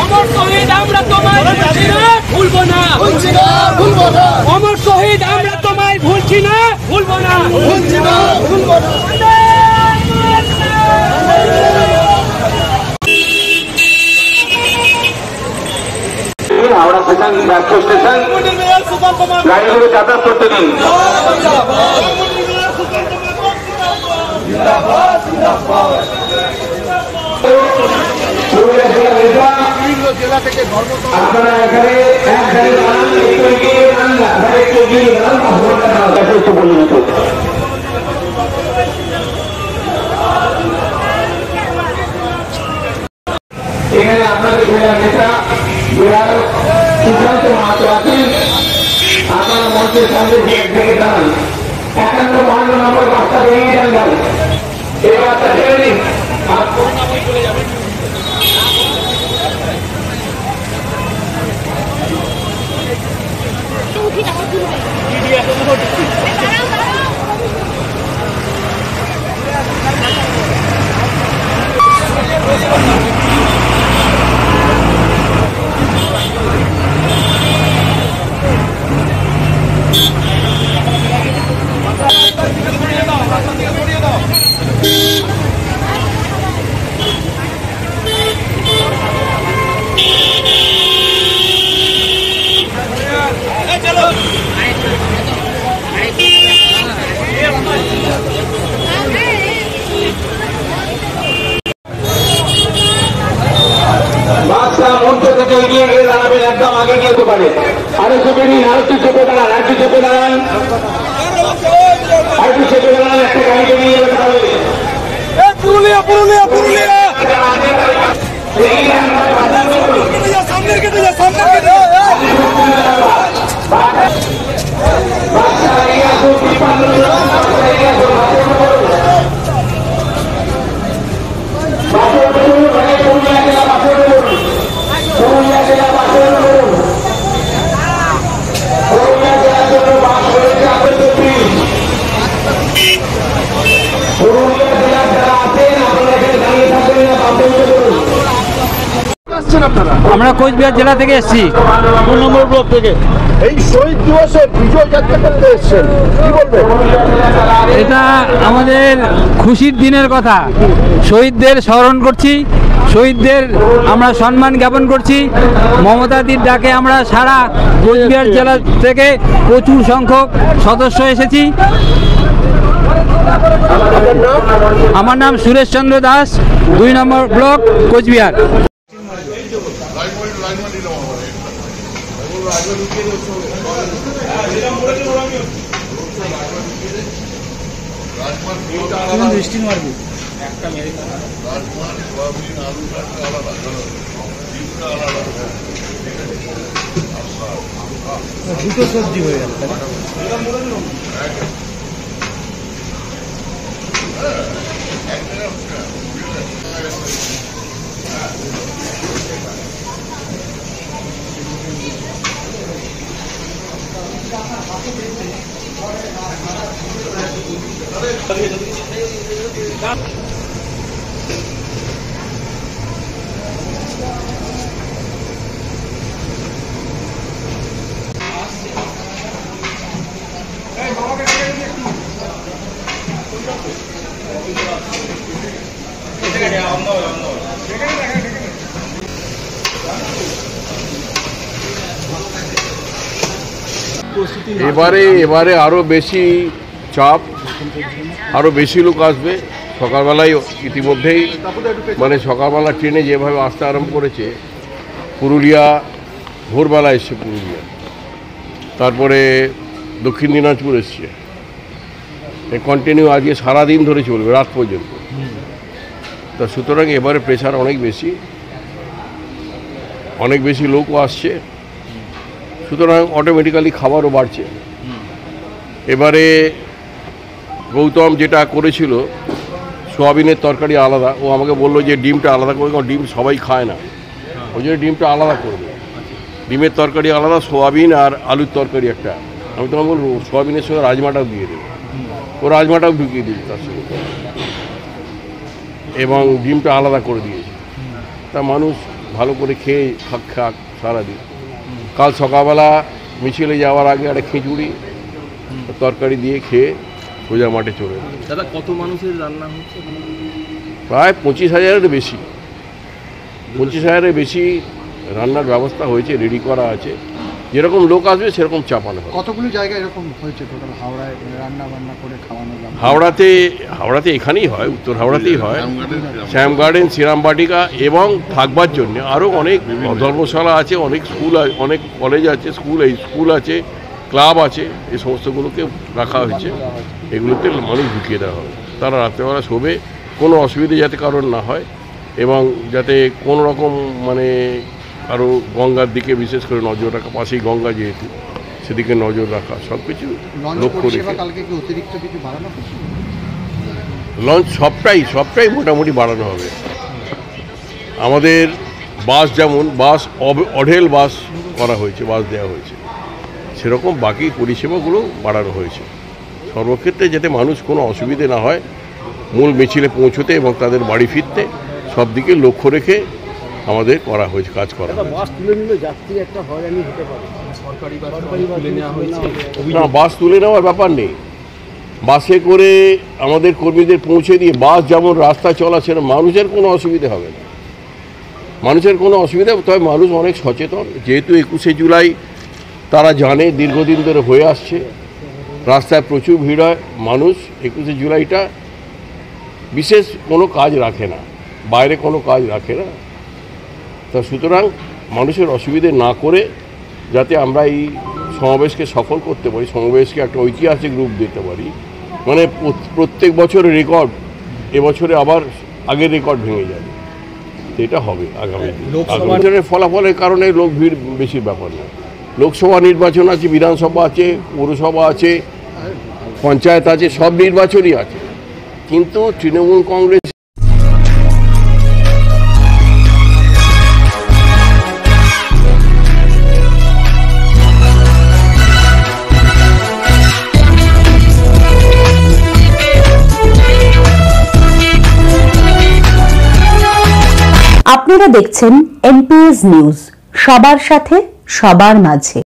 অমর শহীদ আমরা তোমায় ভুলছি না, ভুলবো না, ভুলছি না, ভুলবো না। অমর শহীদ আমরা তোমায় ভুলছি না, ভুলবো না, ভুলছি না, ভুলবো না। হাওড়া স্টেশন মেট্রো স্টেশন গাড়িগুলো যাতায়াত করতে দিন। আপনারা এখানে এখানে আপনাদের নেতা বিহার সিদ্ধান্ত মাহাতো আছেন। আপনারা মঞ্চের সামনে থেকে দাঁড়ান। 51 নম্বর বার্তা বেরিয়ে যান। এই বার্তা ছেড়ে দিন। মঞ্চ থেকে এগিয়ে গিয়ে দাঁড়াবেন, একদম আগে গিয়ে তো পারে। আরো চেপে নিন, আরেকটু চেপে দাঁড়ান, আরেকটু চেপে দাঁড়ান, আরেকটু চেপে দাঁড়ান। একটা গাড়িকে নিয়ে যেতে হবে। পুরুলিয়া পুরুলিয়া পুরুলিয়া সামনে কেটে যা, সামনে কেটে আমরা কোচবিহার জেলা থেকে এসেছি, 2 নম্বর ব্লক থেকে। এই শহীদ দিবসে বিজয় যাত্রা করতে এসেছেন, কি বলবেন? এটা আমাদের খুশির দিনের কথা। শহীদদের স্মরণ করছি, শহীদদের আমরা সম্মান জ্ঞাপন করছি। মমতাদির ডাকে আমরা সারা কোচবিহার জেলা থেকে প্রচুর সংখ্যক সদস্য এসেছি। আমার নাম সুরেশ চন্দ্র দাস, 2 নম্বর ব্লক, কোচবিহার। দৃষ্টি মারবি দুটো সবজি হয়ে গেল। এবারে আরো বেশি চাপ, আরো বেশি লোক আসবে। সকালবেলায় ইতিমধ্যেই মানে সকালবেলা ট্রেনে যেভাবে আসতে আরম্ভ করেছে, পুরুলিয়া ভোরবেলা এসছে, পুরুলিয়া, তারপরে দক্ষিণ দিনাজপুর এসছে। কন্টিনিউ আজকে সারাদিন ধরে চলবে, রাত পর্যন্ত। তা সুতরাং এবারে প্রেশার অনেক বেশি লোকও আসছে, সুতরাং অটোমেটিক্যালি খাবারও বাড়ছে। এবারে গৌতম যেটা করেছিল, সোয়াবিনের তরকারি আলাদা, ও আমাকে বললো যে ডিমটা আলাদা করে, কারণ ডিম সবাই খায় না, ওই জন্য ডিমটা আলাদা করবে। ডিমের তরকারি আলাদা, সোয়াবিন আর আলুর তরকারি একটা। আমি তোমাকে বলবো সোয়াবিনের সঙ্গে রাজমাটাও দিয়ে দেবে, ও রাজমাটাও ঢুকিয়ে দিবে তার সঙ্গে, এবং ডিমটা আলাদা করে দিয়েছে। তা মানুষ ভালো করে খেয়ে খাক সারাদিন। কাল সকালবেলা মিছিলে যাওয়ার আগে একটা খিচুড়ি তরকারি দিয়ে খেয়ে সোজা মাঠে চলে। দাদা কত মানুষের রান্না হচ্ছে? প্রায় 25,000-এর বেশি, 25,000-এর বেশি রান্নার ব্যবস্থা হয়েছে, রেডি করা আছে। যেরকম লোক আসবে সেরকম চাপানো হবে। কতগুলো জায়গা এরকম হয়েছে টোটাল হাওড়ায় রান্না বান্না করে খাওয়ানো? হাওড়াতে এখানেই হয়, উত্তর হাওড়াতেই হয়, শ্যাম গার্ডেন, শ্রীরামবাটিকা এবং থাকবার জন্য আরও অনেক ধর্মশালা আছে, অনেক স্কুল, অনেক কলেজ আছে, স্কুল আছে, ক্লাব আছে, এই সমস্তগুলোকে রাখা হয়েছে। এগুলোতে মানুষ ঢুকিয়ে দেওয়া হবে, তারা রাত্রেবেলা শোবে, কোনো অসুবিধা যাতে কারোর না হয় এবং যাতে কোনো রকম মানে আরও গঙ্গার দিকে বিশেষ করে নজর রাখা, পাশেই গঙ্গা যেহেতু সেদিকে নজর রাখা, সব কিছু লক্ষ্য রেখে। লঞ্চ সবটাই মোটামুটি বাড়ানো হবে। আমাদের বাস যেমন অঢেল বাস করা হয়েছে, বাস দেওয়া হয়েছে, সেরকম বাকি পরিষেবাগুলো বাড়ানো হয়েছে সর্বক্ষেত্রে, যাতে মানুষ কোনো অসুবিধে না হয় মূল মিছিলে পৌঁছতে এবং তাদের বাড়ি ফিরতে, সব দিকে লক্ষ্য রেখে আমাদের করা হয়েছে, কাজ করা হয়েছে। না, বাস তুলে নেওয়ার ব্যাপার নেই। বাসে করে আমাদের কর্মীদের পৌঁছে দিয়ে বাস যেমন রাস্তা চলা, সেরকম মানুষের কোনো অসুবিধা হবে না, তবে মানুষ অনেক সচেতন, যেহেতু 21শে জুলাই তারা জানে দীর্ঘদিন ধরে হয়ে আসছে, রাস্তায় প্রচুর ভিড় হয়, মানুষ 21শে জুলাইটা বিশেষ কোনো কাজ রাখে না, বাইরে কোনো কাজ রাখে না। তা সুতরাং মানুষের অসুবিধে না করে যাতে আমরা এই সমাবেশকে সফল করতে পারি, সমাবেশকে একটা ঐতিহাসিক রূপ দিতে পারি, মানে প্রত্যেক বছরের রেকর্ড এবছরে আবার আগের রেকর্ড ভেঙে যাবে, এটা হবে আগামী দিনে। ফলাফলের কারণে লোক ভিড় বেশির ব্যাপার না। লোকসভা নির্বাচন আছে, বিধানসভা আছে, পৌরসভা আছে, পঞ্চায়েত আছে, সব নির্বাচনই আছে, কিন্তু তৃণমূল কংগ্রেস আপনারা দেখছেন এনপিএস নিউজ, সবার সাথে সবার মাঝে।